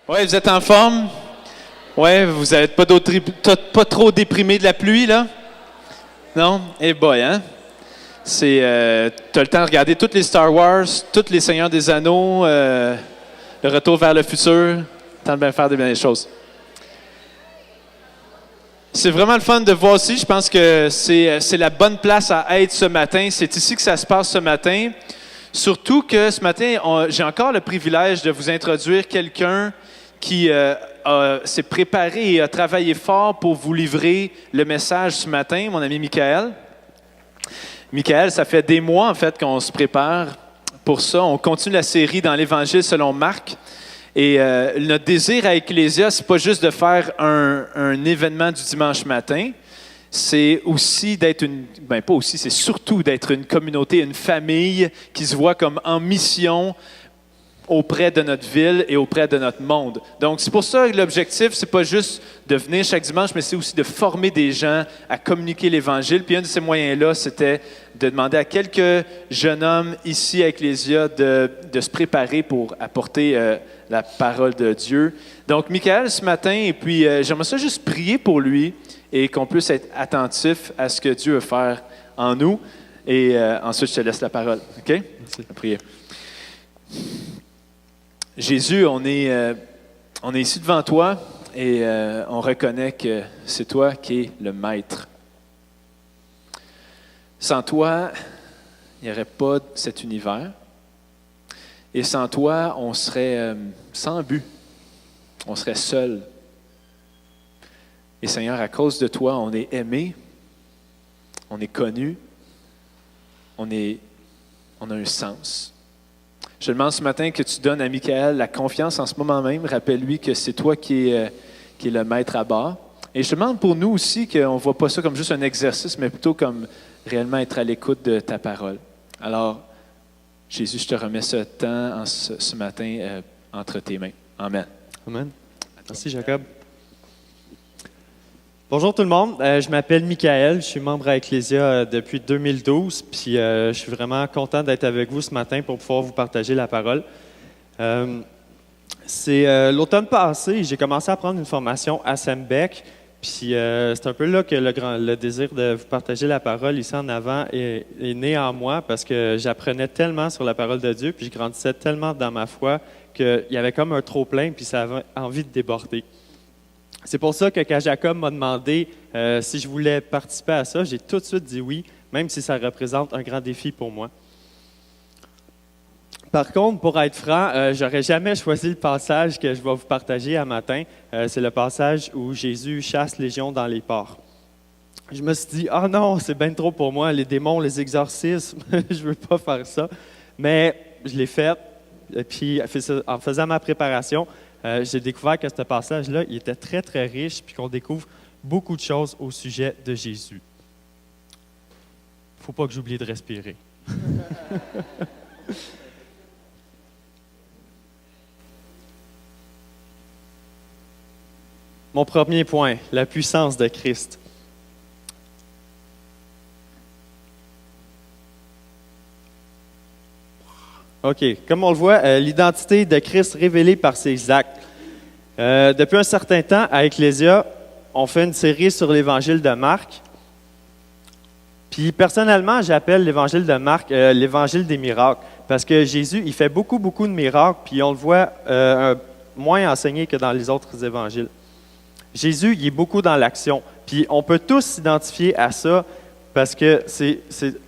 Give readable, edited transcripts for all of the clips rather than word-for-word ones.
Ouais, vous êtes en forme? Ouais, vous n'êtes pas trop déprimé de la pluie, là? Non? Eh boy, hein? T'as le temps de regarder toutes les Star Wars, tous les Seigneurs des Anneaux, le Retour vers le futur. Temps de bien faire des belles choses. C'est vraiment le fun de voir aussi. Je pense que c'est la bonne place à être ce matin. C'est ici que ça se passe ce matin. Surtout que ce matin, j'ai encore le privilège de vous introduire quelqu'un qui s'est préparé et a travaillé fort pour vous livrer le message ce matin, mon ami Michael. Michael, ça fait des mois en fait qu'on se prépare pour ça. On continue la série dans l'Évangile selon Marc. Et notre désir à Ecclésia, c'est pas juste de faire un événement du dimanche matin, c'est aussi d'être c'est surtout d'être une communauté, une famille qui se voit comme en mission auprès de notre ville et auprès de notre monde. Donc, c'est pour ça que l'objectif, c'est pas juste de venir chaque dimanche, mais c'est aussi de former des gens à communiquer l'Évangile. Puis un de ces moyens-là, c'était de demander à quelques jeunes hommes ici à Ecclésia de se préparer pour apporter la parole de Dieu. Donc, Michael, ce matin, et puis j'aimerais ça juste prier pour lui et qu'on puisse être attentif à ce que Dieu veut faire en nous. Et ensuite, je te laisse la parole. OK? Merci. À prier. Jésus, on est ici devant toi et on reconnaît que c'est toi qui es le maître. Sans toi, il n'y aurait pas cet univers. Et sans toi, on serait sans but. On serait seul. Et Seigneur, à cause de toi, on est aimé, on est connu, on a un sens. Je demande ce matin que tu donnes à Michael la confiance en ce moment même. Rappelle-lui que c'est toi qui est le maître à bord. Et je te demande pour nous aussi qu'on ne voit pas ça comme juste un exercice, mais plutôt comme réellement être à l'écoute de ta parole. Alors, Jésus, je te remets ce temps ce matin entre tes mains. Amen. Amen. Merci, Jacob. Bonjour tout le monde, je m'appelle Michael, je suis membre à Ecclésia depuis 2012, puis je suis vraiment content d'être avec vous ce matin pour pouvoir vous partager la parole. C'est l'automne passé, j'ai commencé à prendre une formation à Sembec, puis c'est un peu là que le désir de vous partager la parole ici en avant est né en moi, parce que j'apprenais tellement sur la parole de Dieu, puis je grandissais tellement dans ma foi qu'il y avait comme un trop-plein, puis ça avait envie de déborder. C'est pour ça que quand Jacob m'a demandé si je voulais participer à ça, j'ai tout de suite dit oui, même si ça représente un grand défi pour moi. Par contre, pour être franc, j'aurais jamais choisi le passage que je vais vous partager à matin. C'est le passage où Jésus chasse les lions dans les ports. Je me suis dit, ah non, c'est bien trop pour moi, les démons, les exorcismes, je veux pas faire ça. Mais je l'ai fait, et puis en faisant ma préparation, j'ai découvert que ce passage-là, il était très, très riche, puis qu'on découvre beaucoup de choses au sujet de Jésus. Il ne faut pas que j'oublie de respirer. Mon premier point, la puissance de Christ. OK. Comme on le voit, l'identité de Christ révélée par ses actes. Depuis un certain temps, à Ecclésia, on fait une série sur l'Évangile de Marc. Puis personnellement, j'appelle l'Évangile de Marc l'Évangile des miracles. Parce que Jésus, il fait beaucoup, beaucoup de miracles, puis on le voit moins enseigné que dans les autres évangiles. Jésus, il est beaucoup dans l'action. Puis on peut tous s'identifier à ça parce que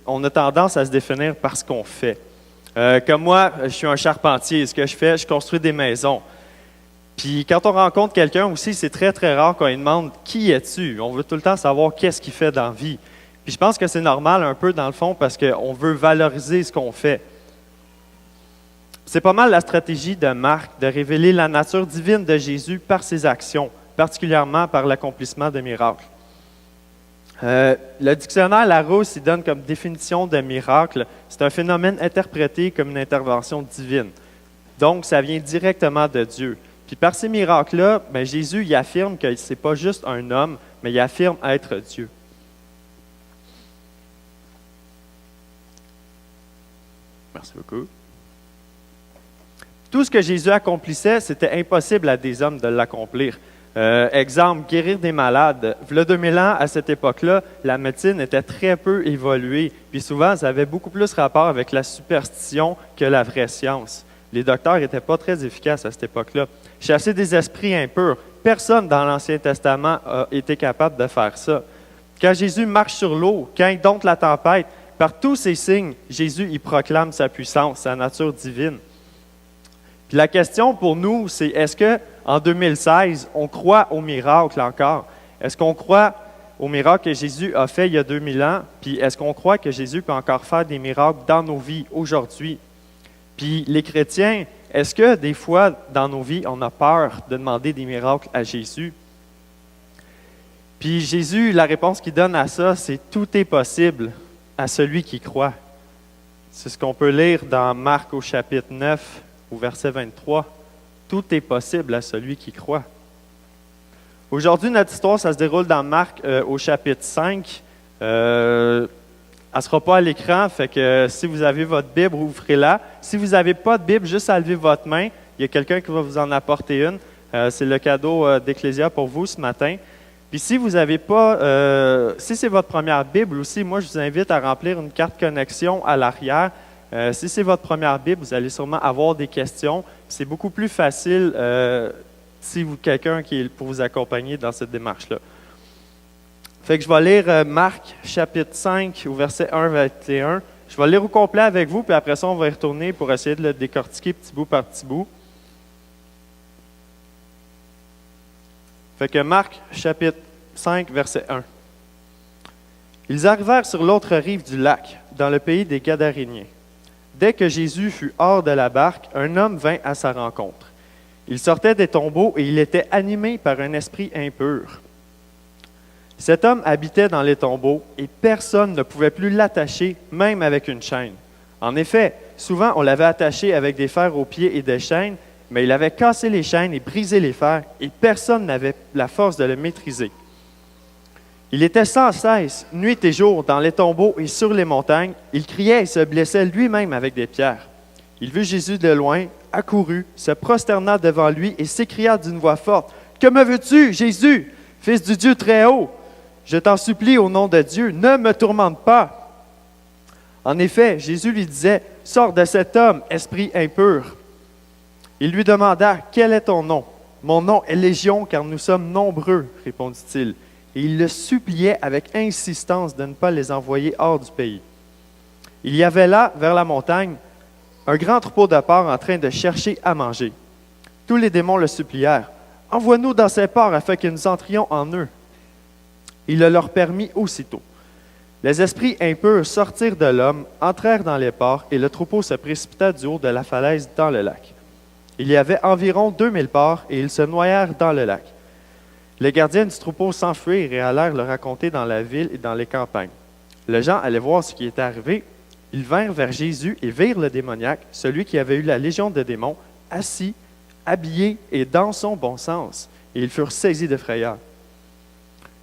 on a tendance à se définir par ce qu'on fait. Comme moi, je suis un charpentier. Ce que je fais, je construis des maisons. Puis quand on rencontre quelqu'un aussi, c'est très, très rare qu'on lui demande « Qui es-tu? » On veut tout le temps savoir qu'est-ce qu'il fait dans la vie. Puis je pense que c'est normal un peu dans le fond parce qu'on veut valoriser ce qu'on fait. C'est pas mal la stratégie de Marc de révéler la nature divine de Jésus par ses actions, particulièrement par l'accomplissement de miracles. Le dictionnaire Larousse, il donne comme définition de miracle, c'est un phénomène interprété comme une intervention divine. Donc, ça vient directement de Dieu. Puis par ces miracles-là, Jésus il affirme que ce n'est pas juste un homme, mais il affirme être Dieu. Merci beaucoup. Tout ce que Jésus accomplissait, c'était impossible à des hommes de l'accomplir. Exemple, guérir des malades. Il y a 2000 ans, à cette époque-là, la médecine était très peu évoluée. Puis souvent, ça avait beaucoup plus rapport avec la superstition que la vraie science. Les docteurs n'étaient pas très efficaces à cette époque-là. Chasser des esprits impurs. Personne dans l'Ancien Testament a été capable de faire ça. Quand Jésus marche sur l'eau, quand il dompte la tempête, par tous ces signes, Jésus il proclame sa puissance, sa nature divine. Puis la question pour nous, c'est est-ce qu'en 2016, on croit aux miracles encore? Est-ce qu'on croit aux miracles que Jésus a fait il y a 2000 ans? Puis est-ce qu'on croit que Jésus peut encore faire des miracles dans nos vies aujourd'hui? Puis les chrétiens, est-ce que des fois, dans nos vies, on a peur de demander des miracles à Jésus? Puis Jésus, la réponse qu'il donne à ça, c'est « Tout est possible à celui qui croit ». C'est ce qu'on peut lire dans Marc au chapitre 9, au verset 23. « Tout est possible à celui qui croit ». Aujourd'hui, notre histoire, ça se déroule dans Marc au chapitre 5. Elle ne sera pas à l'écran, fait que si vous avez votre Bible, ouvrez-la. Si vous n'avez pas de Bible, juste à lever votre main. Il y a quelqu'un qui va vous en apporter une. C'est le cadeau d'Ecclésia pour vous ce matin. Puis si vous n'avez pas, si c'est votre première Bible aussi, moi je vous invite à remplir une carte connexion à l'arrière. Si c'est votre première Bible, vous allez sûrement avoir des questions. C'est beaucoup plus facile si vous quelqu'un qui est pour vous accompagner dans cette démarche-là. Fait que je vais lire Marc chapitre 5 au verset 1 21. Je vais le lire au complet avec vous, puis après ça on va y retourner pour essayer de le décortiquer petit bout par petit bout. Fait que Marc, chapitre 5, verset 1. Ils arrivèrent sur l'autre rive du lac, dans le pays des Gadaréniens. Dès que Jésus fut hors de la barque, un homme vint à sa rencontre. Il sortait des tombeaux et il était animé par un esprit impur. Cet homme habitait dans les tombeaux et personne ne pouvait plus l'attacher, même avec une chaîne. En effet, souvent on l'avait attaché avec des fers aux pieds et des chaînes, mais il avait cassé les chaînes et brisé les fers, et personne n'avait la force de le maîtriser. Il était sans cesse, nuit et jour, dans les tombeaux et sur les montagnes. Il criait et se blessait lui-même avec des pierres. Il vit Jésus de loin, accourut, se prosterna devant lui et s'écria d'une voix forte, « Que me veux-tu, Jésus, Fils du Dieu très haut? Je t'en supplie au nom de Dieu, ne me tourmente pas. » En effet, Jésus lui disait, « Sors de cet homme, esprit impur. » Il lui demanda, « Quel est ton nom? » « Mon nom est Légion, car nous sommes nombreux, répondit-il. Et il le suppliait avec insistance de ne pas les envoyer hors du pays. Il y avait là, vers la montagne, un grand troupeau de porcs en train de chercher à manger. Tous les démons le supplièrent, « Envoie-nous dans ces porcs afin que nous entrions en eux. » Il le leur permit aussitôt. Les esprits impurs sortirent de l'homme, entrèrent dans les porcs, et le troupeau se précipita du haut de la falaise dans le lac. Il y avait environ 2000 porcs, et ils se noyèrent dans le lac. Les gardiens du troupeau s'enfuirent et allèrent le raconter dans la ville et dans les campagnes. Les gens allaient voir ce qui était arrivé. Ils vinrent vers Jésus et virent le démoniaque, celui qui avait eu la légion de démons, assis, habillé et dans son bon sens, et ils furent saisis de frayeur.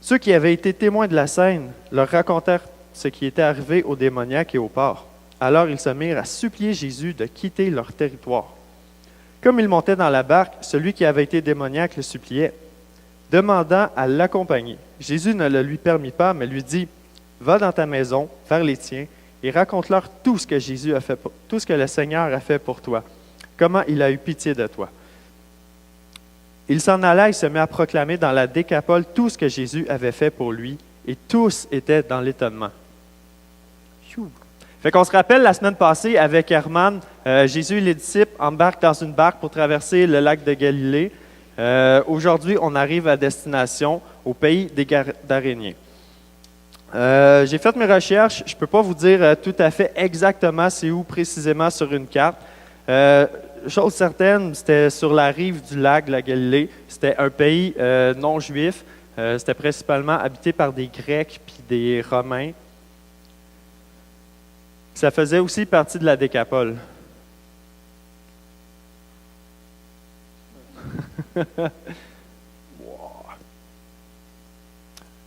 Ceux qui avaient été témoins de la scène leur racontèrent ce qui était arrivé au démoniaque et aux porcs. Alors ils se mirent à supplier Jésus de quitter leur territoire. Comme il montait dans la barque, celui qui avait été démoniaque le suppliait, demandant à l'accompagner. Jésus ne le lui permit pas, mais lui dit, « Va dans ta maison, vers les tiens, et raconte-leur tout ce que Jésus a fait, tout ce que le Seigneur a fait pour toi, comment il a eu pitié de toi. » Il s'en alla et se mit à proclamer dans la Décapole tout ce que Jésus avait fait pour lui, et tous étaient dans l'étonnement. Fait qu'on se rappelle la semaine passée avec Herman, Jésus et les disciples embarquent dans une barque pour traverser le lac de Galilée. Aujourd'hui, on arrive à destination, au pays des Gadaréniens. J'ai fait mes recherches, je ne peux pas vous dire tout à fait exactement c'est où précisément sur une carte. Chose certaine, c'était sur la rive du lac de la Galilée. C'était un pays non juif. C'était principalement habité par des Grecs puis des Romains. Ça faisait aussi partie de la Décapole.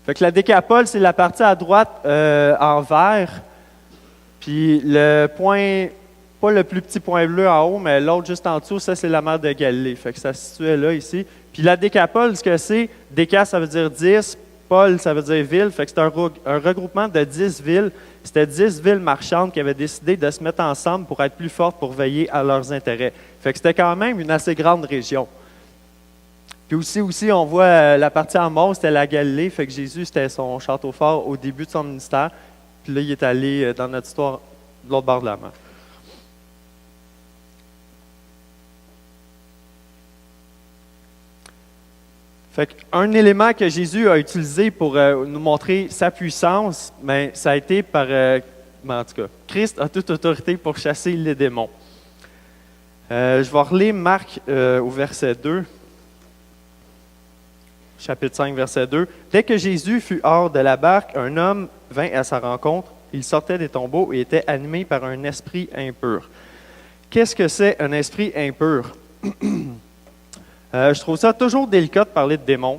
Fait que la Décapole, c'est la partie à droite en vert. Puis le point pas le plus petit point bleu en haut, mais l'autre juste en dessous, ça c'est la mer de Galilée. Fait que ça se situait là, ici. Puis la décapole, ce que c'est, déca ça veut dire 10, pôle ça veut dire ville, fait que c'est un regroupement de 10 villes. C'était 10 villes marchandes qui avaient décidé de se mettre ensemble pour être plus fortes, pour veiller à leurs intérêts. Fait que c'était quand même une assez grande région. Puis aussi on voit la partie en mauve, c'était la Galilée, fait que Jésus, c'était son château fort au début de son ministère. Puis là, il est allé dans notre histoire de l'autre bord de la mer. Fait qu'un élément que Jésus a utilisé pour nous montrer sa puissance, ben, ça a été en tout cas, Christ a toute autorité pour chasser les démons. Je vais relire Marc au verset 2, chapitre 5, verset 2. « Dès que Jésus fut hors de la barque, un homme vint à sa rencontre. Il sortait des tombeaux et était animé par un esprit impur. » Qu'est-ce que c'est un esprit impur? Je trouve ça toujours délicat de parler de démons,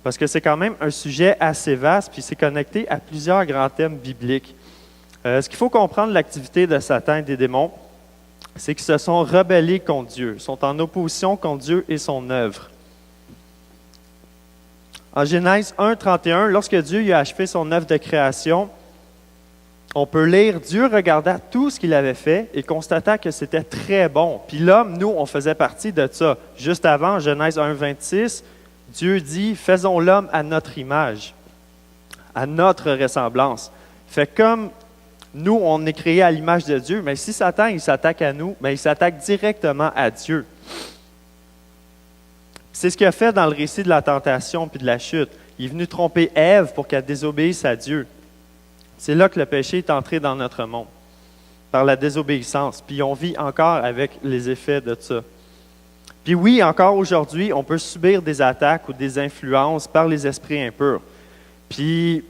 parce que c'est quand même un sujet assez vaste, puis c'est connecté à plusieurs grands thèmes bibliques. Ce qu'il faut comprendre de l'activité de Satan et des démons, c'est qu'ils se sont rebellés contre Dieu, sont en opposition contre Dieu et son œuvre. En Genèse 1, 31, lorsque Dieu a achevé son œuvre de création, on peut lire, Dieu regarda tout ce qu'il avait fait et constata que c'était très bon. Puis l'homme, nous, on faisait partie de ça. Juste avant, Genèse 1, 26, Dieu dit, faisons l'homme à notre image, à notre ressemblance. Fait comme nous, on est créés à l'image de Dieu, mais si Satan, il s'attaque à nous, mais il s'attaque directement à Dieu. C'est ce qu'il a fait dans le récit de la tentation puis de la chute. Il est venu tromper Ève pour qu'elle désobéisse à Dieu. C'est là que le péché est entré dans notre monde, par la désobéissance. Puis on vit encore avec les effets de ça. Puis oui, encore aujourd'hui, on peut subir des attaques ou des influences par les esprits impurs. Puis,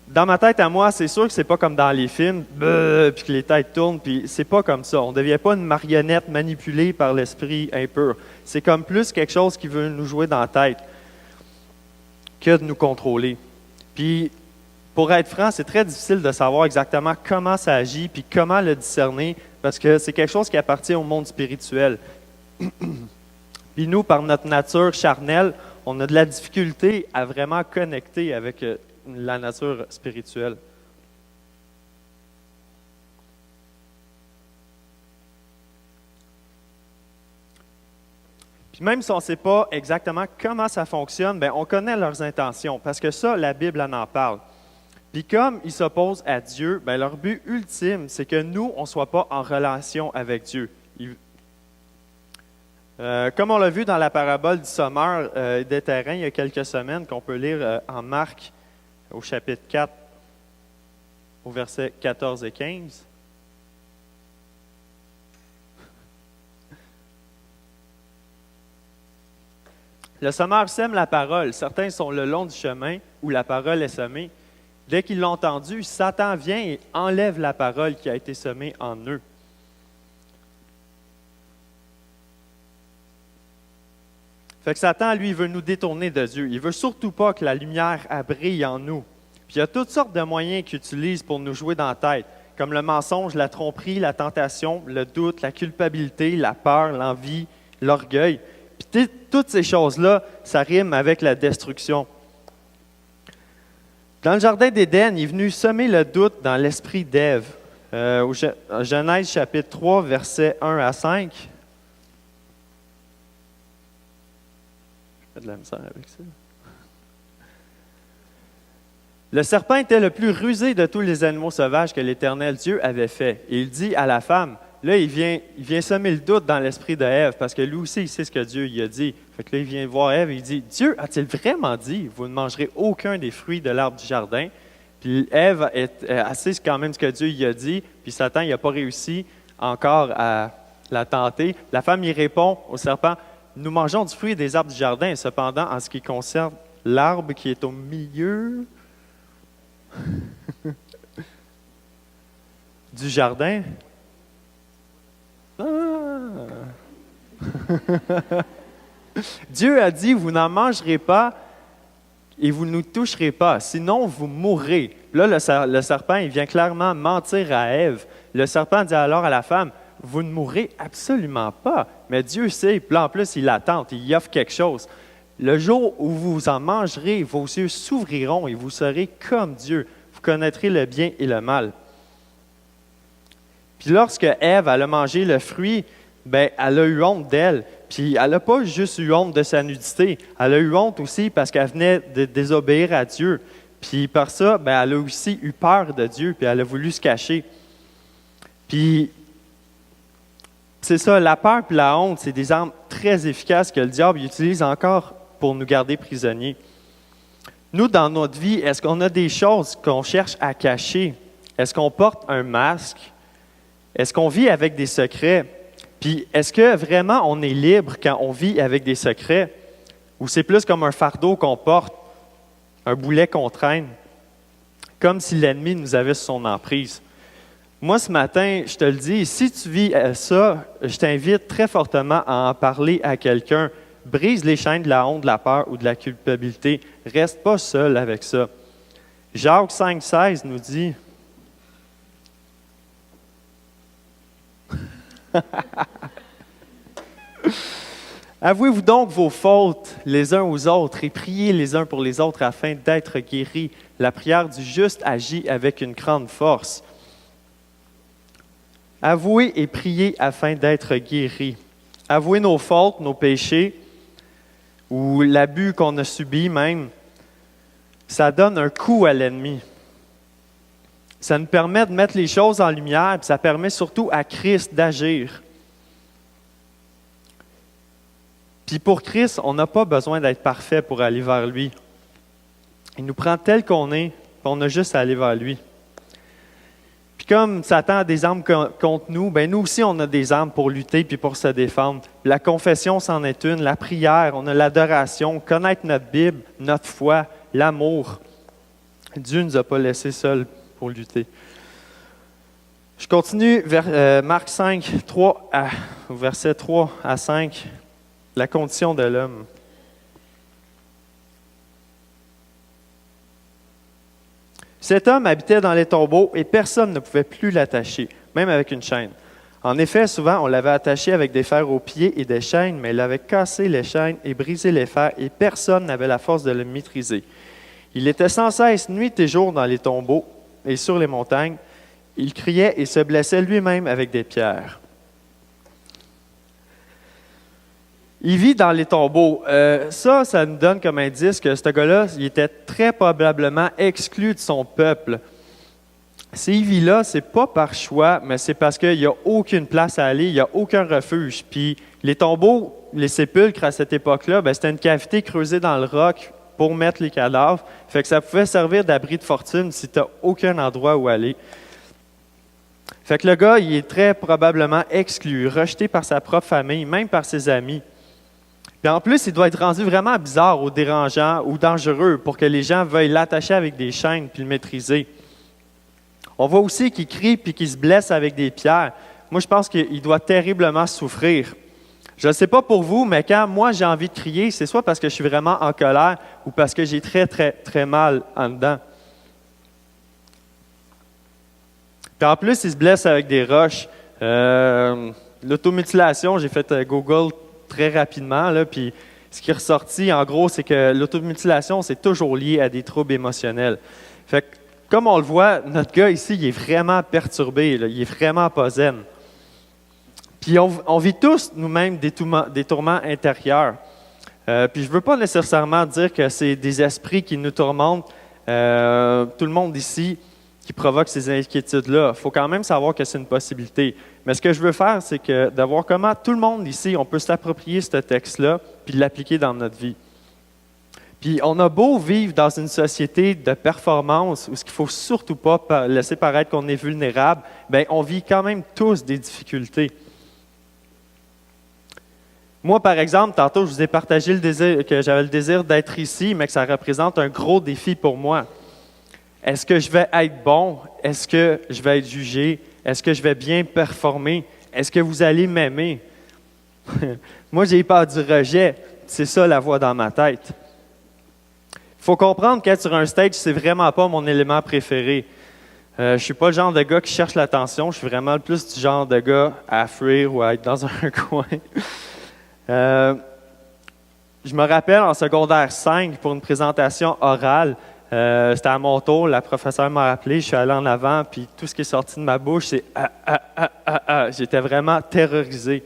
dans ma tête à moi, c'est sûr que c'est pas comme dans les films, puis que les têtes tournent, puis c'est pas comme ça. On ne devient pas une marionnette manipulée par l'esprit impur. C'est comme plus quelque chose qui veut nous jouer dans la tête que de nous contrôler. Puis, pour être franc, c'est très difficile de savoir exactement comment ça agit puis comment le discerner parce que c'est quelque chose qui appartient au monde spirituel. Puis nous, par notre nature charnelle, on a de la difficulté à vraiment connecter avec la nature spirituelle. Puis même si on ne sait pas exactement comment ça fonctionne, bien, on connaît leurs intentions parce que ça, la Bible en parle. Puis comme ils s'opposent à Dieu, bien, leur but ultime, c'est que nous, on ne soit pas en relation avec Dieu. Comme on l'a vu dans la parabole du sommeur des terrains il y a quelques semaines, qu'on peut lire en Marc au chapitre 4, au verset 14 et 15. Le sommeur sème la parole. Certains sont le long du chemin où la parole est semée. Dès qu'ils l'ont entendue, Satan vient et enlève la parole qui a été semée en eux. Fait que Satan, lui, veut nous détourner de Dieu. Il ne veut surtout pas que la lumière brille en nous. Puis il y a toutes sortes de moyens qu'il utilise pour nous jouer dans la tête, comme le mensonge, la tromperie, la tentation, le doute, la culpabilité, la peur, l'envie, l'orgueil. Puis toutes ces choses-là, ça rime avec la destruction. Dans le jardin d'Éden, il est venu semer le doute dans l'esprit d'Ève. Au Genèse chapitre 3, versets 1 à 5. J'ai de la misère avec ça. Le serpent était le plus rusé de tous les animaux sauvages que l'Éternel Dieu avait fait. Et il dit à la femme, là, il vient semer le doute dans l'esprit d'Ève, parce que lui aussi, il sait ce que Dieu lui a dit. Fait que là, il vient voir Ève et il dit, Dieu a-t-il vraiment dit, vous ne mangerez aucun des fruits de l'arbre du jardin? Puis Ève sait quand même ce que Dieu lui a dit, puis Satan, il n'a pas réussi encore à la tenter. La femme y répond au serpent, nous mangeons du fruit des arbres du jardin, cependant, en ce qui concerne l'arbre qui est au milieu du jardin. Ah. Dieu a dit, vous n'en mangerez pas et vous ne nous toucherez pas, sinon vous mourrez. Là, le serpent, il vient clairement mentir à Ève. Le serpent dit alors à la femme, « Vous ne mourrez absolument pas. » Mais Dieu sait, puis là, en plus, il attend, il y offre quelque chose. Le jour où vous en mangerez, vos yeux s'ouvriront et vous serez comme Dieu. Vous connaîtrez le bien et le mal. Puis lorsque Ève elle a mangé le fruit, ben, elle a eu honte d'elle. Puis elle n'a pas juste eu honte de sa nudité, elle a eu honte aussi parce qu'elle venait de désobéir à Dieu. Puis par ça, ben, elle a aussi eu peur de Dieu, puis elle a voulu se cacher. Puis c'est ça, la peur et la honte, c'est des armes très efficaces que le diable utilise encore pour nous garder prisonniers. Nous, dans notre vie, est-ce qu'on a des choses qu'on cherche à cacher? Est-ce qu'on porte un masque? Est-ce qu'on vit avec des secrets? Puis est-ce que vraiment on est libre quand on vit avec des secrets? Ou c'est plus comme un fardeau qu'on porte, un boulet qu'on traîne, comme si l'ennemi nous avait sous son emprise? Moi, ce matin, je te le dis, si tu vis ça, je t'invite très fortement à en parler à quelqu'un. Brise les chaînes de la honte, de la peur ou de la culpabilité. Reste pas seul avec ça. Jacques 5,16 nous dit... Avouez-vous donc vos fautes les uns aux autres et priez les uns pour les autres afin d'être guéris. La prière du juste agit avec une grande force. Avouez et priez afin d'être guéris. Avouer nos fautes, nos péchés ou l'abus qu'on a subi même, ça donne un coup à l'ennemi. Ça nous permet de mettre les choses en lumière, puis ça permet surtout à Christ d'agir. Puis pour Christ, on n'a pas besoin d'être parfait pour aller vers lui. Il nous prend tel qu'on est, puis on a juste à aller vers lui. Puis comme Satan a des armes contre nous, bien nous aussi on a des armes pour lutter puis pour se défendre. La confession, c'en est une, la prière, on a l'adoration, connaître notre Bible, notre foi, l'amour. Dieu ne nous a pas laissés seuls pour lutter. Je continue vers Marc 5, versets 3 à 5, la condition de l'homme. Cet homme habitait dans les tombeaux et personne ne pouvait plus l'attacher, même avec une chaîne. En effet, souvent, on l'avait attaché avec des fers aux pieds et des chaînes, mais il avait cassé les chaînes et brisé les fers et personne n'avait la force de le maîtriser. Il était sans cesse nuit et jour dans les tombeaux et sur les montagnes. Il criait et se blessait lui-même avec des pierres. Il vit dans les tombeaux. Ça nous donne comme indice que ce gars-là, il était très probablement exclu de son peuple. S'il vit là, c'est pas par choix, mais c'est parce qu'il n'y a aucune place à aller, il n'y a aucun refuge. Puis les tombeaux, les sépulcres à cette époque-là, c'était une cavité creusée dans le roc pour mettre les cadavres. Fait que ça pouvait servir d'abri de fortune si tu n'as aucun endroit où aller. Fait que le gars, il est très probablement exclu, rejeté par sa propre famille, même par ses amis. Puis en plus, il doit être rendu vraiment bizarre ou dérangeant ou dangereux pour que les gens veuillent l'attacher avec des chaînes puis le maîtriser. On voit aussi qu'il crie puis qu'il se blesse avec des pierres. Moi, je pense qu'il doit terriblement souffrir. Je ne sais pas pour vous, mais quand moi j'ai envie de crier, c'est soit parce que je suis vraiment en colère ou parce que j'ai très, très, très mal en dedans. Puis en plus, il se blesse avec des roches. L'automutilation, j'ai fait Google très rapidement, là, puis ce qui est ressorti, en gros, c'est que l'automutilation, c'est toujours lié à des troubles émotionnels. Fait que, comme on le voit, notre gars ici, il est vraiment perturbé, là, il est vraiment pas zen. Puis on vit tous, nous-mêmes, des tourments intérieurs. Puis je ne veux pas nécessairement dire que c'est des esprits qui nous tourmentent, tout le monde ici, qui provoque ces inquiétudes-là. Il faut quand même savoir que c'est une possibilité. Mais ce que je veux faire, c'est que de voir comment tout le monde ici, on peut s'approprier ce texte-là puis l'appliquer dans notre vie. Puis on a beau vivre dans une société de performance où ce qu'il ne faut surtout pas laisser paraître qu'on est vulnérable, bien, on vit quand même tous des difficultés. Moi, par exemple, tantôt, je vous ai partagé que j'avais le désir d'être ici, mais que ça représente un gros défi pour moi. Est-ce que je vais être bon? Est-ce que je vais être jugé? Est-ce que je vais bien performer? Est-ce que vous allez m'aimer? Moi, j'ai peur du rejet. C'est ça la voix dans ma tête. Il faut comprendre qu'être sur un stage, c'est vraiment pas mon élément préféré. Je suis pas le genre de gars qui cherche l'attention. Je suis vraiment le plus du genre de gars à fuir ou à être dans un coin. Je me rappelle en secondaire 5 pour une présentation orale. C'était à mon tour, la professeure m'a rappelé, je suis allé en avant, puis tout ce qui est sorti de ma bouche, c'est « ah ». J'étais vraiment terrorisé.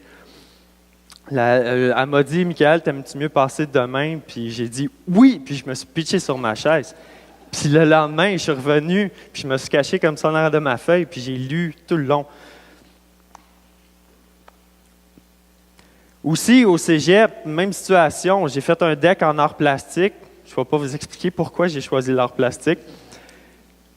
Elle m'a dit « Michael, t'aimes-tu mieux passer demain? » Puis j'ai dit « Oui », puis je me suis pitché sur ma chaise. Puis le lendemain, je suis revenu, puis je me suis caché comme ça en arrière de ma feuille, puis j'ai lu tout le long. Aussi, au cégep, même situation, j'ai fait un deck en art plastique. Je ne vais pas vous expliquer pourquoi j'ai choisi l'art plastique.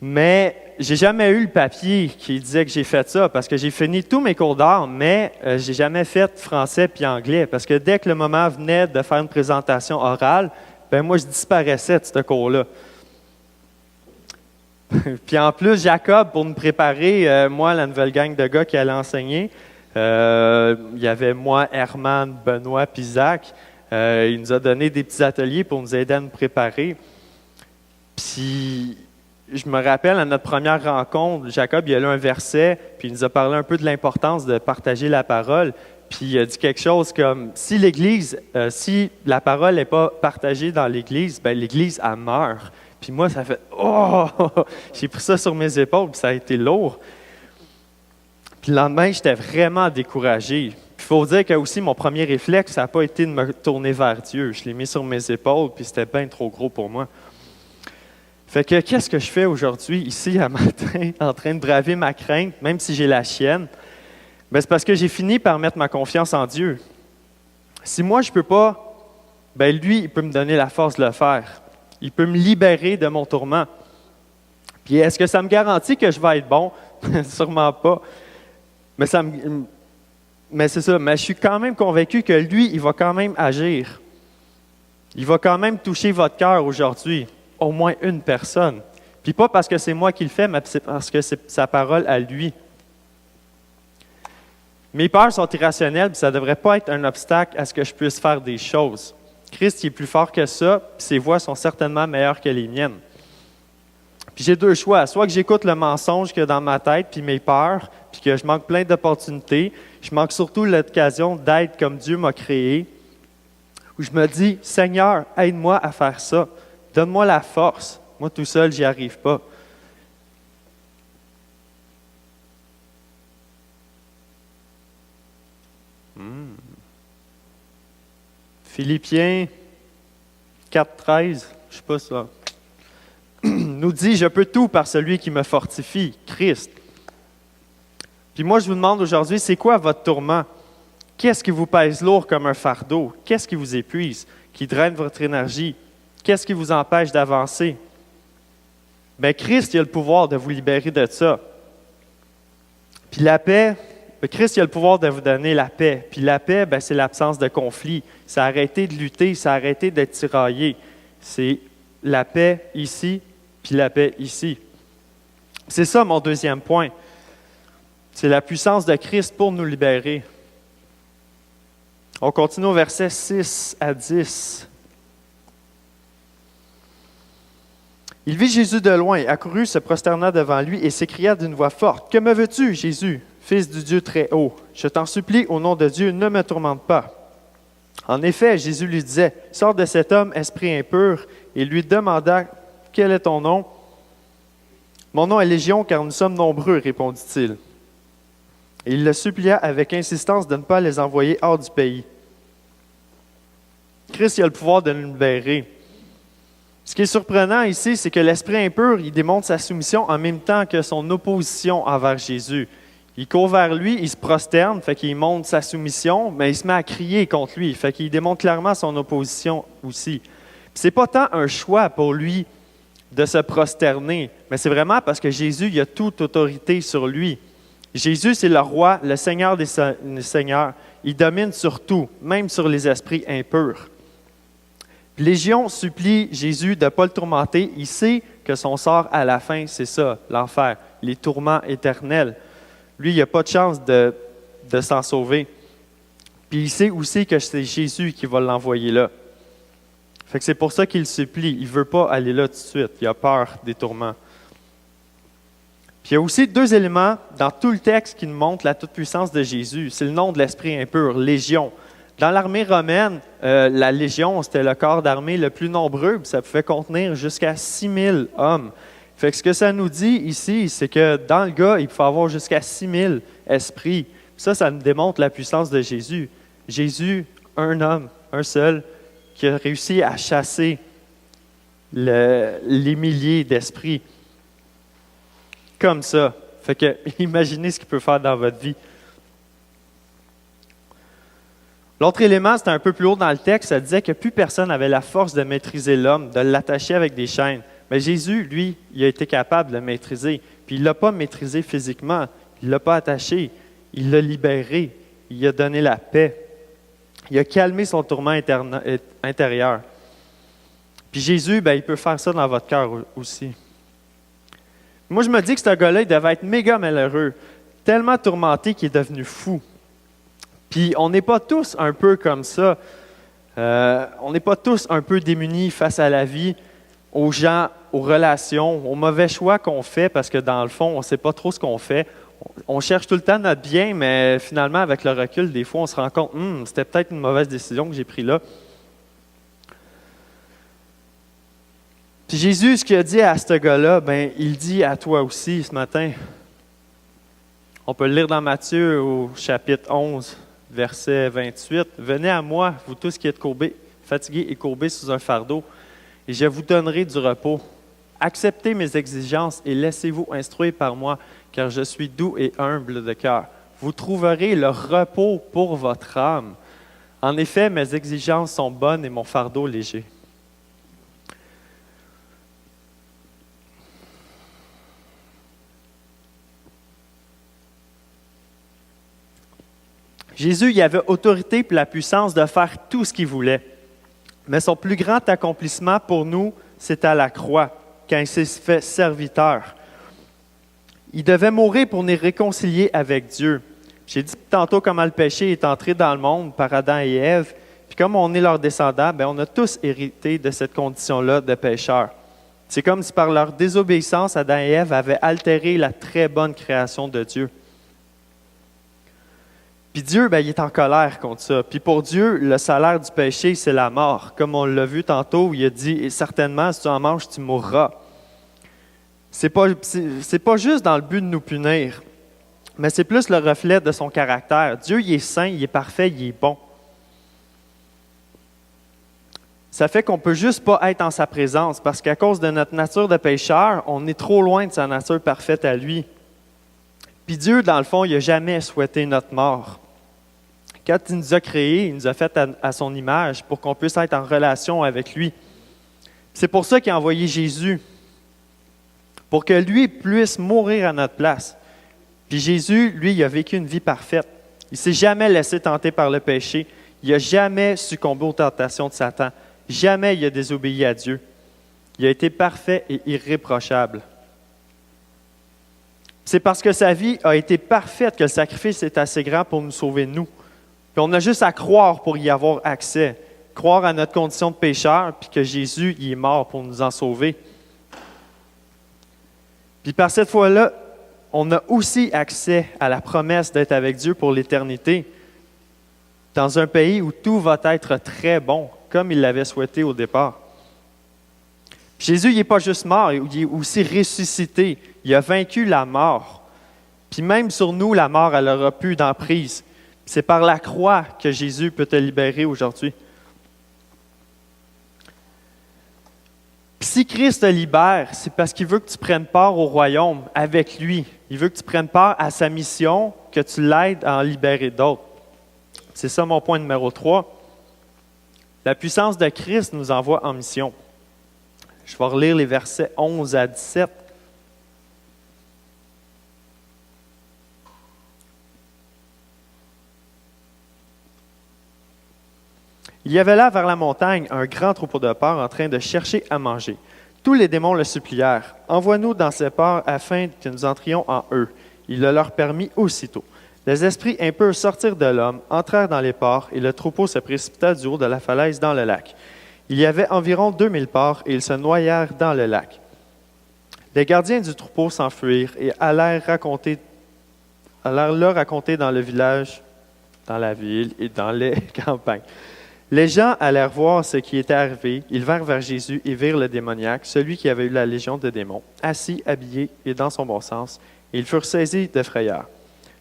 Mais j'ai jamais eu le papier qui disait que j'ai fait ça, parce que j'ai fini tous mes cours d'art, mais j'ai jamais fait français puis anglais. Parce que dès que le moment venait de faire une présentation orale, ben moi, je disparaissais de ce cours-là. Puis en plus, Jacob, pour nous préparer, moi, la nouvelle gang de gars qui allait enseigner, il y avait moi, Herman, Benoît puis Zach. Il nous a donné des petits ateliers pour nous aider à nous préparer. Puis, je me rappelle, à notre première rencontre, Jacob, il a lu un verset, puis il nous a parlé un peu de l'importance de partager la parole. Puis, il a dit quelque chose comme, si la parole n'est pas partagée dans l'Église, ben l'Église, elle meurt. Puis moi, ça fait « Oh! » J'ai pris ça sur mes épaules, puis ça a été lourd. Puis le lendemain, j'étais vraiment découragé. Puis il faut dire que aussi, mon premier réflexe, ça n'a pas été de me tourner vers Dieu. Je l'ai mis sur mes épaules, puis c'était bien trop gros pour moi. Fait que qu'est-ce que je fais aujourd'hui, ici, à matin, en train de braver ma crainte, même si j'ai la chienne? Bien, c'est parce que j'ai fini par mettre ma confiance en Dieu. Si moi, je ne peux pas, bien lui, il peut me donner la force de le faire. Il peut me libérer de mon tourment. Puis est-ce que ça me garantit que je vais être bon? Sûrement pas. Mais c'est ça. Mais je suis quand même convaincu que lui, il va quand même agir. Il va quand même toucher votre cœur aujourd'hui. Au moins une personne. Puis pas parce que c'est moi qui le fais, mais c'est parce que c'est sa parole à lui. Mes peurs sont irrationnelles, puis ça ne devrait pas être un obstacle à ce que je puisse faire des choses. Christ il est plus fort que ça, puis ses voix sont certainement meilleures que les miennes. Puis j'ai deux choix. Soit que j'écoute le mensonge qu'il y a dans ma tête, puis mes peurs, puis que je manque plein d'opportunités. Je manque surtout l'occasion d'être comme Dieu m'a créé. Où je me dis, Seigneur, aide-moi à faire ça. Donne-moi la force. Moi, tout seul, j'y arrive pas. Philippiens 4,13, je sais pas ça, nous dit « Je peux tout par celui qui me fortifie, Christ ». Puis moi, je vous demande aujourd'hui, c'est quoi votre tourment? Qu'est-ce qui vous pèse lourd comme un fardeau? Qu'est-ce qui vous épuise, qui draine votre énergie? Qu'est-ce qui vous empêche d'avancer? Bien, Christ, il a le pouvoir de vous libérer de ça. Puis la paix, Christ, il a le pouvoir de vous donner la paix. Puis la paix, bien, c'est l'absence de conflit. C'est arrêter de lutter, c'est arrêter d'être tiraillé. C'est la paix ici, puis la paix ici. C'est ça mon deuxième point. C'est la puissance de Christ pour nous libérer. On continue au verset 6 à 10. Il vit Jésus de loin, accourut, se prosterna devant lui et s'écria d'une voix forte, « Que me veux-tu, Jésus, Fils du Dieu très haut? Je t'en supplie, au nom de Dieu, ne me tourmente pas. » En effet, Jésus lui disait, « Sors de cet homme, esprit impur. » Et lui demanda, « Quel est ton nom? » »« Mon nom est Légion, car nous sommes nombreux, répondit-il. Et il le supplia avec insistance de ne pas les envoyer hors du pays. Christ a le pouvoir de nous libérer. Ce qui est surprenant ici, c'est que l'esprit impur, il démontre sa soumission en même temps que son opposition envers Jésus. Il court vers lui, il se prosterne, fait qu'il montre sa soumission, mais il se met à crier contre lui, fait qu'il démontre clairement son opposition aussi. Ce n'est pas tant un choix pour lui de se prosterner, mais c'est vraiment parce que Jésus, il a toute autorité sur lui. Jésus, c'est le roi, le Seigneur des seigneurs. Il domine sur tout, même sur les esprits impurs. Légion supplie Jésus de ne pas le tourmenter. Il sait que son sort à la fin, c'est ça, l'enfer, les tourments éternels. Lui, il n'a pas de chance de s'en sauver. Puis il sait aussi que c'est Jésus qui va l'envoyer là. Fait que c'est pour ça qu'il supplie. Il ne veut pas aller là tout de suite. Il a peur des tourments. Puis il y a aussi deux éléments dans tout le texte qui nous montrent la toute-puissance de Jésus. C'est le nom de l'esprit impur, Légion. Dans l'armée romaine, la Légion, c'était le corps d'armée le plus nombreux, puis ça pouvait contenir jusqu'à 6000 hommes. Fait que ce que ça nous dit ici, c'est que dans le gars, il pouvait avoir jusqu'à 6000 esprits. Ça nous démontre la puissance de Jésus. Jésus, un homme, un seul, qui a réussi à chasser les milliers d'esprits. Comme ça. Fait que imaginez ce qu'il peut faire dans votre vie. L'autre élément, c'était un peu plus haut dans le texte, ça disait que plus personne n'avait la force de maîtriser l'homme, de l'attacher avec des chaînes. Mais Jésus, lui, il a été capable de le maîtriser. Puis il ne l'a pas maîtrisé physiquement, il ne l'a pas attaché, il l'a libéré, il a donné la paix. Il a calmé son tourment intérieur. Puis Jésus, il peut faire ça dans votre cœur aussi. Moi, je me dis que ce gars-là, il devait être méga malheureux, tellement tourmenté qu'il est devenu fou. Puis on n'est pas tous un peu comme ça. On n'est pas tous un peu démunis face à la vie, aux gens, aux relations, aux mauvais choix qu'on fait, parce que dans le fond, on ne sait pas trop ce qu'on fait. On cherche tout le temps notre bien, mais finalement, avec le recul, des fois, on se rend compte, c'était peut-être une mauvaise décision que j'ai prise là. Puis Jésus, ce qu'il a dit à ce gars-là, il dit à toi aussi ce matin. On peut le lire dans Matthieu au chapitre 11, verset 28. « Venez à moi, vous tous qui êtes fatigués et courbés sous un fardeau, et je vous donnerai du repos. Acceptez mes exigences et laissez-vous instruire par moi, car je suis doux et humble de cœur. Vous trouverez le repos pour votre âme. En effet, mes exigences sont bonnes et mon fardeau léger. » Jésus, il avait autorité et la puissance de faire tout ce qu'il voulait. Mais son plus grand accomplissement pour nous, c'est à la croix, quand il s'est fait serviteur. Il devait mourir pour nous réconcilier avec Dieu. J'ai dit tantôt comment le péché est entré dans le monde par Adam et Ève. Puis comme on est leurs descendants, on a tous hérité de cette condition-là de pécheurs. C'est comme si par leur désobéissance, Adam et Ève avaient altéré la très bonne création de Dieu. Puis Dieu, il est en colère contre ça. Puis pour Dieu, le salaire du péché, c'est la mort. Comme on l'a vu tantôt, il a dit « Et certainement, si tu en manges, tu mourras. » C'est pas juste dans le but de nous punir, mais c'est plus le reflet de son caractère. Dieu, il est saint, il est parfait, il est bon. Ça fait qu'on ne peut juste pas être en sa présence, parce qu'à cause de notre nature de pécheur, on est trop loin de sa nature parfaite à lui. Puis Dieu, dans le fond, il n'a jamais souhaité notre mort. Quand il nous a créés, il nous a fait à son image pour qu'on puisse être en relation avec lui. C'est pour ça qu'il a envoyé Jésus, pour que lui puisse mourir à notre place. Puis Jésus, lui, il a vécu une vie parfaite. Il ne s'est jamais laissé tenter par le péché. Il n'a jamais succombé aux tentations de Satan. Jamais il a désobéi à Dieu. Il a été parfait et irréprochable. C'est parce que sa vie a été parfaite que le sacrifice est assez grand pour nous sauver, nous. Puis on a juste à croire pour y avoir accès. Croire à notre condition de pécheur, puis que Jésus il est mort pour nous en sauver. Puis par cette foi-là, on a aussi accès à la promesse d'être avec Dieu pour l'éternité, dans un pays où tout va être très bon, comme il l'avait souhaité au départ. Puis Jésus, il n'est pas juste mort, il est aussi ressuscité. Il a vaincu la mort. Puis même sur nous, la mort, elle n'aura plus d'emprise. C'est par la croix que Jésus peut te libérer aujourd'hui. Puis si Christ te libère, c'est parce qu'il veut que tu prennes part au royaume avec lui. Il veut que tu prennes part à sa mission, que tu l'aides à en libérer d'autres. C'est ça mon point numéro 3. La puissance de Christ nous envoie en mission. Je vais relire les versets 11 à 17. Il y avait là vers la montagne un grand troupeau de porcs en train de chercher à manger. Tous les démons le supplièrent. « Envoie-nous dans ces porcs afin que nous entrions en eux. » Il le leur permit aussitôt. Les esprits impurs sortirent de l'homme, entrèrent dans les porcs, et le troupeau se précipita du haut de la falaise dans le lac. Il y avait environ 2000 porcs, et ils se noyèrent dans le lac. Les gardiens du troupeau s'enfuirent et allèrent le raconter dans le village, dans la ville et dans les campagnes. Les gens allèrent voir ce qui était arrivé. Ils vinrent vers Jésus et virent le démoniaque, celui qui avait eu la légion de démons, assis, habillé et dans son bon sens. Et ils furent saisis de frayeur.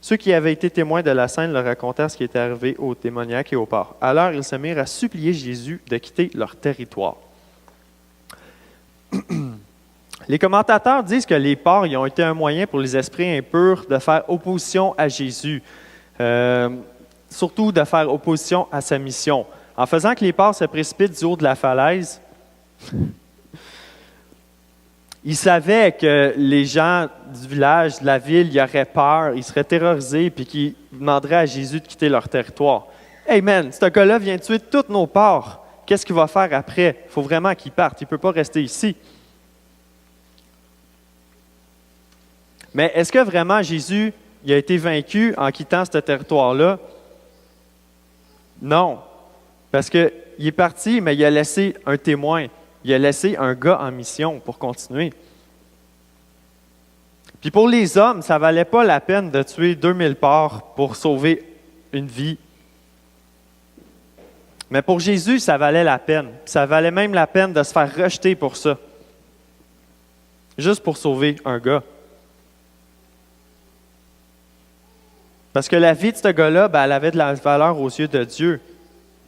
Ceux qui avaient été témoins de la scène leur racontèrent ce qui était arrivé aux démoniaques et aux porcs. Alors ils se mirent à supplier Jésus de quitter leur territoire. Les commentateurs disent que les porcs ils ont été un moyen pour les esprits impurs de faire opposition à Jésus, surtout de faire opposition à sa mission. En faisant que les porcs se précipitent du haut de la falaise, ils savaient que les gens du village, de la ville, ils auraient peur, ils seraient terrorisés puis qu'ils demanderaient à Jésus de quitter leur territoire. « Hey man, ce gars-là vient tuer tous nos porcs. Qu'est-ce qu'il va faire après? Il faut vraiment qu'il parte. Il ne peut pas rester ici. » Mais est-ce que vraiment Jésus il a été vaincu en quittant ce territoire-là? Non. Parce qu'il est parti, mais il a laissé un témoin. Il a laissé un gars en mission pour continuer. Puis pour les hommes, ça ne valait pas la peine de tuer 2000 porcs pour sauver une vie. Mais pour Jésus, ça valait la peine. Ça valait même la peine de se faire rejeter pour ça. Juste pour sauver un gars. Parce que la vie de ce gars-là, elle avait de la valeur aux yeux de Dieu.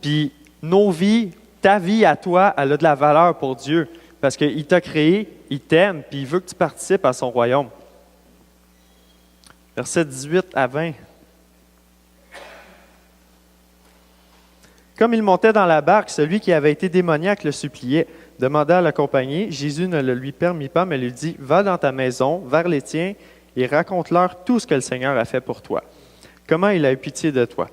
Puis nos vies, ta vie à toi, elle a de la valeur pour Dieu. Parce qu'il t'a créé, il t'aime, puis il veut que tu participes à son royaume. Versets 18 à 20. Comme il montait dans la barque, celui qui avait été démoniaque le suppliait, demanda à l'accompagner. Jésus ne le lui permit pas, mais lui dit, « Va dans ta maison, vers les tiens, et raconte-leur tout ce que le Seigneur a fait pour toi. Comment il a eu pitié de toi. »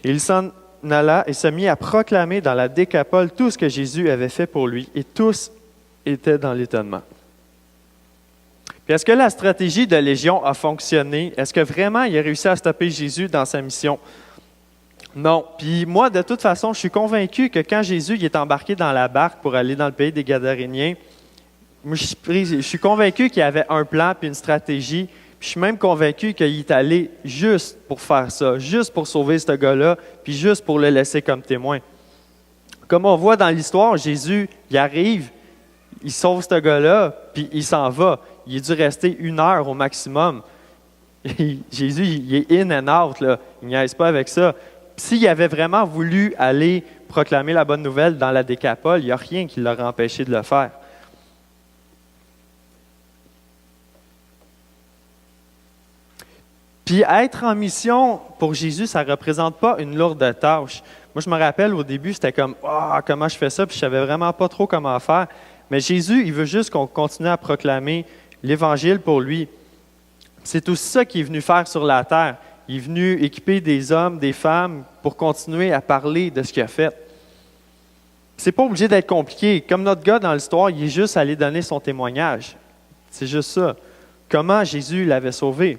Et il s'en alla et se mit à proclamer dans la Décapole tout ce que Jésus avait fait pour lui, et tous étaient dans l'étonnement. Puis est-ce que la stratégie de Légion a fonctionné? Est-ce que vraiment il a réussi à stopper Jésus dans sa mission? Non. Puis moi, de toute façon, je suis convaincu que quand Jésus il est embarqué dans la barque pour aller dans le pays des Gadaréniens, je suis convaincu qu'il y avait un plan puis une stratégie. Puis je suis même convaincu qu'il est allé juste pour faire ça, juste pour sauver ce gars-là, puis juste pour le laisser comme témoin. Comme on voit dans l'histoire, Jésus, il arrive, il sauve ce gars-là, puis il s'en va. Il a dû rester 1 heure au maximum. Jésus, il est in and out, là. Il n'y niaise pas avec ça. Puis s'il avait vraiment voulu aller proclamer la bonne nouvelle dans la Décapole, il n'y a rien qui l'aurait empêché de le faire. Puis être en mission pour Jésus, ça ne représente pas une lourde tâche. Moi, je me rappelle au début, c'était comme « Ah, comment je fais ça? » Puis je ne savais vraiment pas trop comment faire. Mais Jésus, il veut juste qu'on continue à proclamer l'Évangile pour lui. C'est aussi ça qu'il est venu faire sur la terre. Il est venu équiper des hommes, des femmes pour continuer à parler de ce qu'il a fait. C'est pas obligé d'être compliqué. Comme notre gars dans l'histoire, il est juste allé donner son témoignage. C'est juste ça. Comment Jésus l'avait sauvé.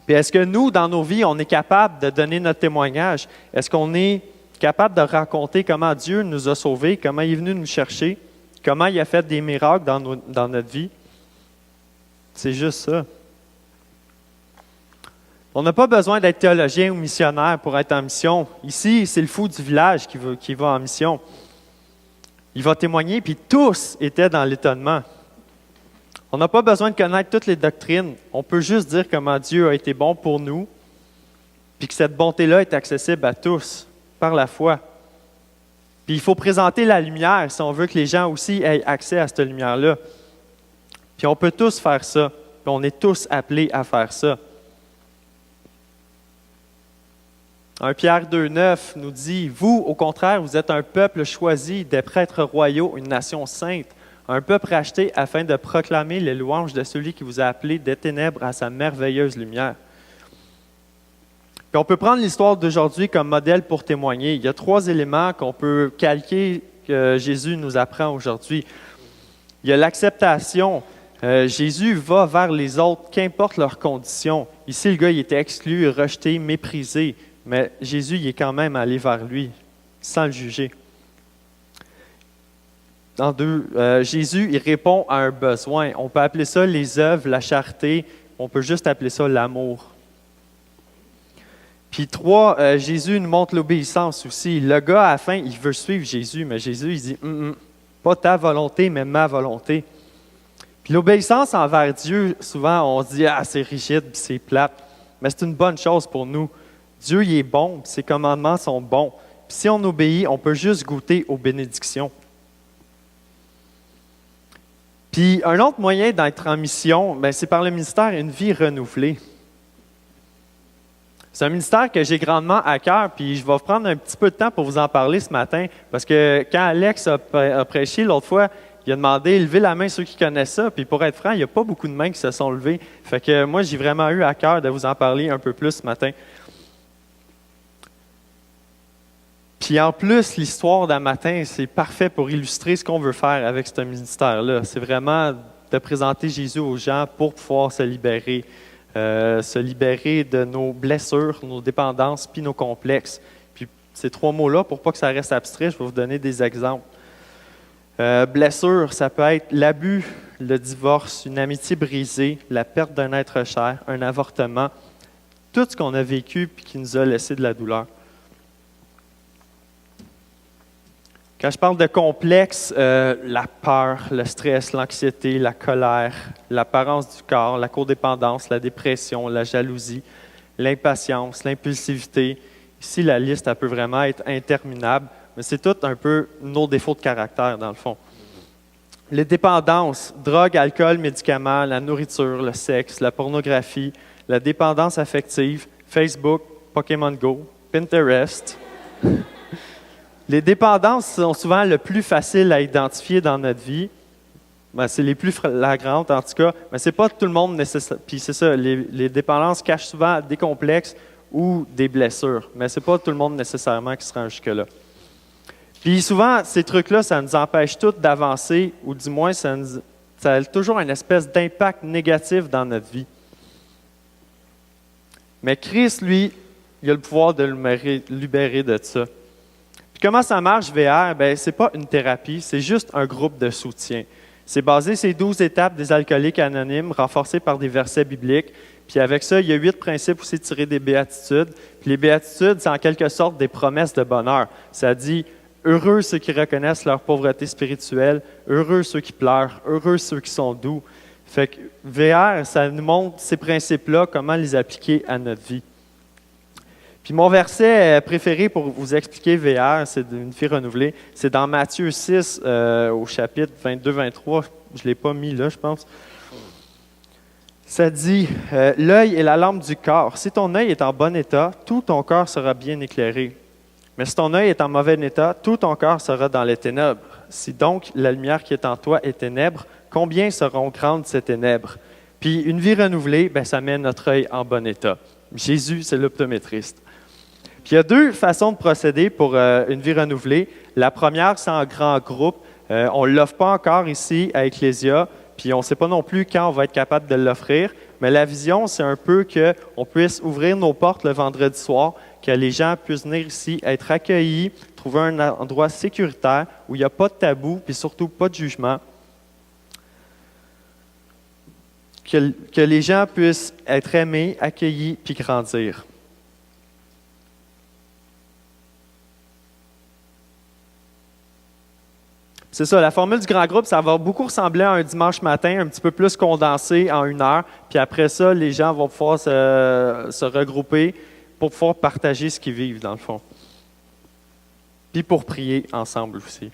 Puis est-ce que nous, dans nos vies, on est capable de donner notre témoignage? Est-ce qu'on est capable de raconter comment Dieu nous a sauvés, comment il est venu nous chercher, comment il a fait des miracles dans notre vie? C'est juste ça. On n'a pas besoin d'être théologien ou missionnaire pour être en mission. Ici, c'est le fou du village qui va en mission. Il va témoigner, puis tous étaient dans l'étonnement. On n'a pas besoin de connaître toutes les doctrines. On peut juste dire comment Dieu a été bon pour nous, puis que cette bonté-là est accessible à tous, par la foi. Puis il faut présenter la lumière si on veut que les gens aussi aient accès à cette lumière-là. Puis on peut tous faire ça, puis on est tous appelés à faire ça. 1 Pierre 2,9 nous dit « Vous, au contraire, vous êtes un peuple choisi, des prêtres royaux, une nation sainte, un peuple racheté afin de proclamer les louanges de celui qui vous a appelé des ténèbres à sa merveilleuse lumière. » Puis on peut prendre l'histoire d'aujourd'hui comme modèle pour témoigner. Il y a 3 éléments qu'on peut calquer que Jésus nous apprend aujourd'hui. Il y a l'acceptation. Jésus va vers les autres, qu'importe leurs conditions. Ici, le gars il était exclu, rejeté, méprisé. Mais Jésus il est quand même allé vers lui, sans le juger. Jésus, il répond à un besoin. On peut appeler ça les œuvres, la charité. On peut juste appeler ça l'amour. Puis 3, Jésus nous montre l'obéissance aussi. Le gars, à la fin, il veut suivre Jésus, mais Jésus, il dit pas ta volonté, mais ma volonté. Puis l'obéissance envers Dieu, souvent, on se dit c'est rigide, c'est plate. Mais c'est une bonne chose pour nous. Dieu, il est bon, ses commandements sont bons. Puis si on obéit, on peut juste goûter aux bénédictions. Puis un autre moyen d'être en mission, c'est par le ministère Une vie renouvelée. C'est un ministère que j'ai grandement à cœur, puis je vais prendre un petit peu de temps pour vous en parler ce matin, parce que quand Alex a prêché l'autre fois, il a demandé « Levez la main ceux qui connaissent ça », puis pour être franc, il n'y a pas beaucoup de mains qui se sont levées. Fait que moi, j'ai vraiment eu à cœur de vous en parler un peu plus ce matin. Puis en plus, l'histoire d'un matin, c'est parfait pour illustrer ce qu'on veut faire avec ce ministère-là. C'est vraiment de présenter Jésus aux gens pour pouvoir se libérer de nos blessures, nos dépendances, puis nos complexes. Puis ces 3 mots-là, pour pas que ça reste abstrait, je vais vous donner des exemples. Blessure, ça peut être l'abus, le divorce, une amitié brisée, la perte d'un être cher, un avortement, tout ce qu'on a vécu puis qui nous a laissé de la douleur. Quand je parle de complexe, la peur, le stress, l'anxiété, la colère, l'apparence du corps, la codépendance, la dépression, la jalousie, l'impatience, l'impulsivité. Ici, la liste, elle peut vraiment être interminable, mais c'est tout un peu nos défauts de caractère, dans le fond. Les dépendances, drogue, alcool, médicaments, la nourriture, le sexe, la pornographie, la dépendance affective, Facebook, Pokémon Go, Pinterest. Les dépendances sont souvent le plus facile à identifier dans notre vie. C'est les plus flagrantes, en tout cas, mais ce n'est pas tout le monde nécessaire. Puis c'est ça, les dépendances cachent souvent des complexes ou des blessures, mais ce n'est pas tout le monde nécessairement qui se rend jusque-là. Puis souvent, ces trucs-là, ça nous empêche tous d'avancer, ou du moins, ça a toujours une espèce d'impact négatif dans notre vie. Mais Christ, lui, il a le pouvoir de nous libérer de ça. Puis comment ça marche, VR? Ce n'est pas une thérapie, c'est juste un groupe de soutien. C'est basé sur ces 12 étapes des alcooliques anonymes, renforcées par des versets bibliques. Puis avec ça, il y a 8 principes aussi tirés des béatitudes. Puis les béatitudes, c'est en quelque sorte des promesses de bonheur. Ça dit « Heureux ceux qui reconnaissent leur pauvreté spirituelle, heureux ceux qui pleurent, heureux ceux qui sont doux. » Fait que VR, ça nous montre ces principes-là, comment les appliquer à notre vie. Puis mon verset préféré pour vous expliquer VR, c'est une vie renouvelée, c'est dans Matthieu 6, au chapitre 22-23. Je ne l'ai pas mis là, je pense. Ça dit « L'œil est la lampe du corps. Si ton œil est en bon état, tout ton corps sera bien éclairé. Mais si ton œil est en mauvais état, tout ton corps sera dans les ténèbres. Si donc la lumière qui est en toi est ténèbres, combien seront grandes ces ténèbres? » Puis une vie renouvelée, ça met notre œil en bon état. Jésus, c'est l'optométriste. Puis il y a 2 façons de procéder pour une vie renouvelée. La première, c'est en grand groupe. On ne l'offre pas encore ici à Ecclésia, puis on ne sait pas non plus quand on va être capable de l'offrir. Mais la vision, c'est un peu qu'on puisse ouvrir nos portes le vendredi soir, que les gens puissent venir ici, être accueillis, trouver un endroit sécuritaire où il n'y a pas de tabou, puis surtout pas de jugement. Que les gens puissent être aimés, accueillis, puis grandir. C'est ça, la formule du grand groupe, ça va beaucoup ressembler à un dimanche matin, un petit peu plus condensé en 1 heure. Puis après ça, les gens vont pouvoir se regrouper pour pouvoir partager ce qu'ils vivent, dans le fond. Puis pour prier ensemble aussi.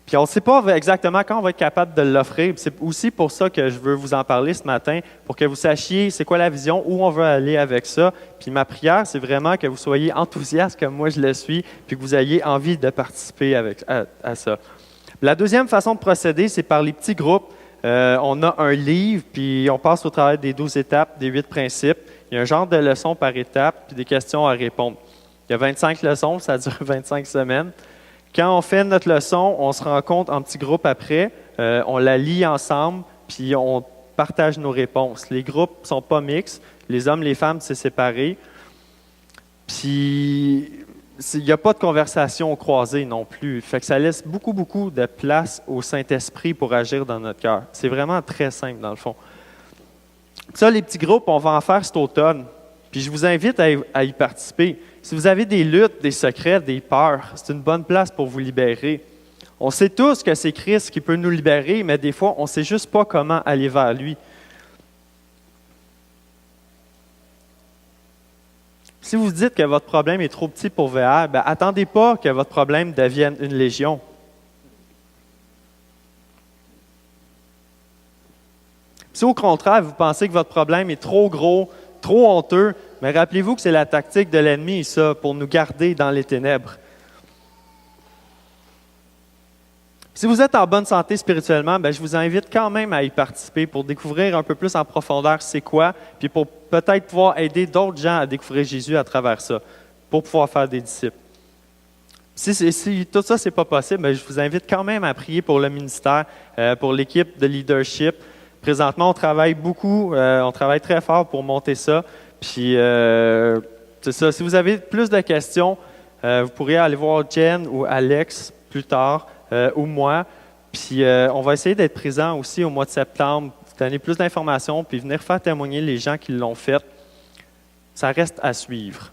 Puis on ne sait pas exactement quand on va être capable de l'offrir. C'est aussi pour ça que je veux vous en parler ce matin, pour que vous sachiez c'est quoi la vision, où on veut aller avec ça. Puis ma prière, c'est vraiment que vous soyez enthousiastes comme moi je le suis, puis que vous ayez envie de participer à ça. La deuxième façon de procéder, c'est par les petits groupes. On a un livre, puis on passe au travers des 12 étapes, des 8 principes. Il y a un genre de leçon par étape, puis des questions à répondre. Il y a 25 leçons, ça dure 25 semaines. Quand on fait notre leçon, on se rencontre en petits groupes après, on la lit ensemble, puis on partage nos réponses. Les groupes ne sont pas mixtes, les hommes, les femmes, c'est séparé. Puis il n'y a pas de conversation croisée non plus. Fait que ça laisse beaucoup, beaucoup de place au Saint-Esprit pour agir dans notre cœur. C'est vraiment très simple, dans le fond. Ça, les petits groupes, on va en faire cet automne. Puis je vous invite à y participer. Si vous avez des luttes, des secrets, des peurs, c'est une bonne place pour vous libérer. On sait tous que c'est Christ qui peut nous libérer, mais des fois, on ne sait juste pas comment aller vers lui. Si vous dites que votre problème est trop petit pour VR, ben, attendez pas que votre problème devienne une légion. Si au contraire, vous pensez que votre problème est trop gros, trop honteux, mais rappelez-vous que c'est la tactique de l'ennemi, ça, pour nous garder dans les ténèbres. Si vous êtes en bonne santé spirituellement, ben, je vous invite quand même à y participer pour découvrir un peu plus en profondeur c'est quoi, puis pour peut-être pouvoir aider d'autres gens à découvrir Jésus à travers ça, pour pouvoir faire des disciples. Si tout ça, ce n'est pas possible, ben, je vous invite quand même à prier pour le ministère, pour l'équipe de leadership. Présentement, on travaille beaucoup, on travaille très fort pour monter ça. Puis, c'est ça. Si vous avez plus de questions, vous pourriez aller voir Jen ou Alex plus tard, ou moi. Puis, on va essayer d'être présent aussi au mois de septembre, donner plus d'informations, puis venir faire témoigner les gens qui l'ont fait. Ça reste à suivre.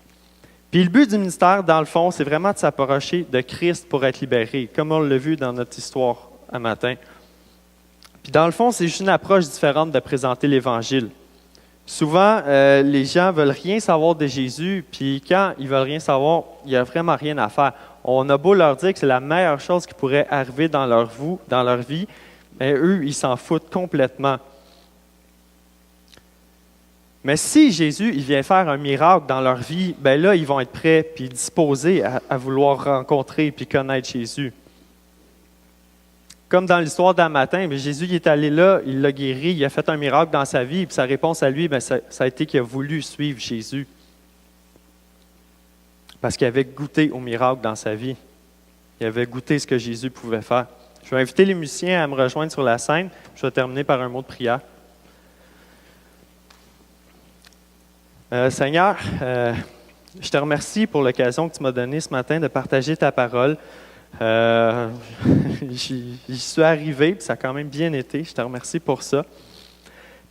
Puis, le but du ministère, dans le fond, c'est vraiment de s'approcher de Christ pour être libéré, comme on l'a vu dans notre histoire un matin. Puis, dans le fond, c'est juste une approche différente de présenter l'Évangile. Souvent, les gens veulent rien savoir de Jésus, puis quand ils veulent rien savoir, il n'y a vraiment rien à faire. On a beau leur dire que c'est la meilleure chose qui pourrait arriver dans leur vie, mais eux, ils s'en foutent complètement. Mais si Jésus il vient faire un miracle dans leur vie, ben là, ils vont être prêts puis disposés à vouloir rencontrer puis connaître Jésus. Comme dans l'histoire d'un matin, Jésus il est allé là, il l'a guéri, il a fait un miracle dans sa vie, puis sa réponse à lui, ça a été qu'il a voulu suivre Jésus. Parce qu'il avait goûté au miracle dans sa vie. Il avait goûté ce que Jésus pouvait faire. Je vais inviter les musiciens à me rejoindre sur la scène. Je vais terminer par un mot de prière. Seigneur, je te remercie pour l'occasion que tu m'as donnée ce matin de partager ta parole. J'y suis arrivé, puis ça a quand même bien été. Je te remercie pour ça.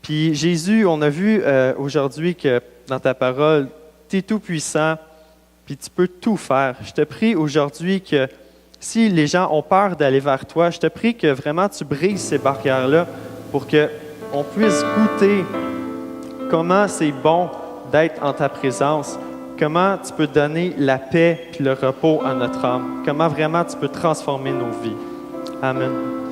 Puis Jésus, on a vu aujourd'hui que dans ta parole, tu es tout puissant, puis tu peux tout faire. Je te prie aujourd'hui que si les gens ont peur d'aller vers toi, je te prie que vraiment tu brises ces barrières-là pour qu'on puisse goûter comment c'est bon d'être en ta présence, comment tu peux donner la paix et le repos à notre âme, comment vraiment tu peux transformer nos vies. Amen.